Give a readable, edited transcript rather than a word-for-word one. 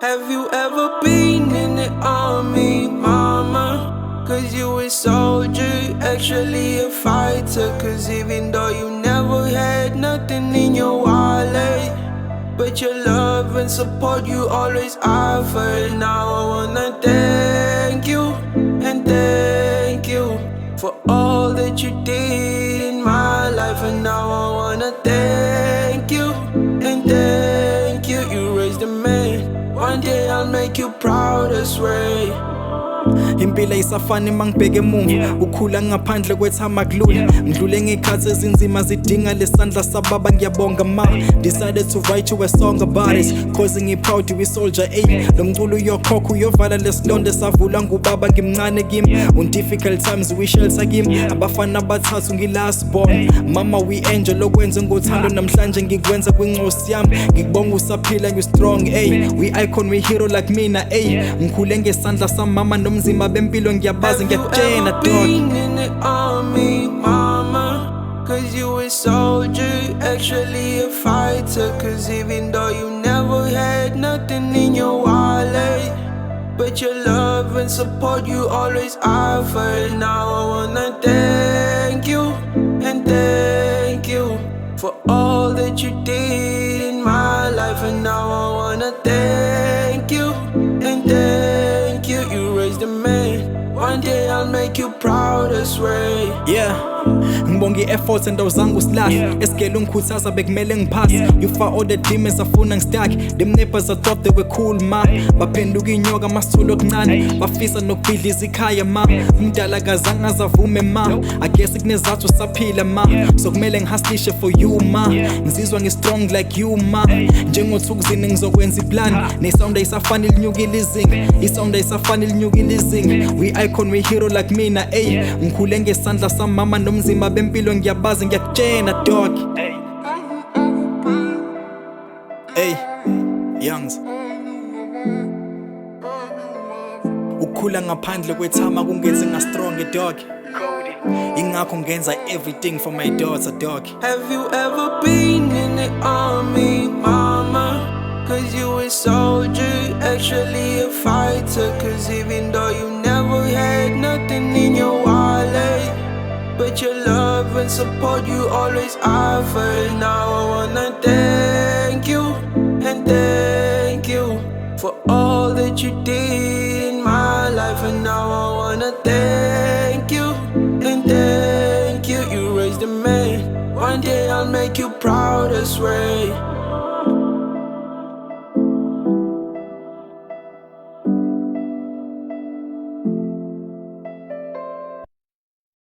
Have you ever been in the army, mama? Cause you a soldier, actually a fighter. Cause even though you never had nothing in your wallet, but your love and support you always offered. Now I wanna thank you and thank you for all that you did in my life. And now I wanna thank you and thank you. You raised a man. One day I'll make you proud, I swear. Impilo ayisafani mangibheke emuva ukhula ngaphandle kwethama kulula ngidlule ngekhathi ezinzima zidinga lesandla sababa ngiyabonga ma decided to write you a song about it causing you proud we soldier lo mculo uyokhokha uyovala lesilonde savula ngubaba ngimncane kimi on difficult times we shelter kimi abafana abathathu ngilast born mama we angel lokwenza ngothando namhlanje ngikwenza kwincosi yami ngikubonga usaphila you strong we icon we hero like mina ngikhule ngesandla samama nomzima bempilo ngiyabazi ngiyakutshena dog. Been in the army, mama, cause you a soldier, actually a fighter. Cause even though you never had nothing in your wallet, but your love and support you always offered. Now I wanna thank you and thank you for all that you did in my life. And now I wanna thank you and thank you. You raised a man. One day I'll make you proud, I swear. Ngibonga i-efforts and awuzange usilahle esigele ungikhuthaza bekumele ngiphase you fought all the demons afuna ngistakhe them neighbors I thought they were cool ma baphenduka inyoka masithulo okuncane bafisa nokubhidliza ikhaya ma umdala kazange azavume ma I guess kunezathu saphila ma so kumele ngihustlishe for you ma ngizizwa ngistrong like you ma njengothukuzini ngizokwenza iplan nesound ayisafani linyukile izinga isound ayisafani linyukile izinga we icon we hero like mina ngikhule ngesandla samama nomzima bempilo ngiyabazi ngiyakutshena dog. Youngs ukhula ngaphandle kwethama kungenze ngastrong dog ingakho ngenza everything for my daughter dog. Have you ever been in the army, mama? Cause you a soldier, actually a fighter. Cause even though you never had nothing in your wallet, but your love and support you always offered. Now I wanna thank you and thank you for all that you did in my life. And now I wanna thank you and thank you. You raised a man. One day I'll make you proud, I swear.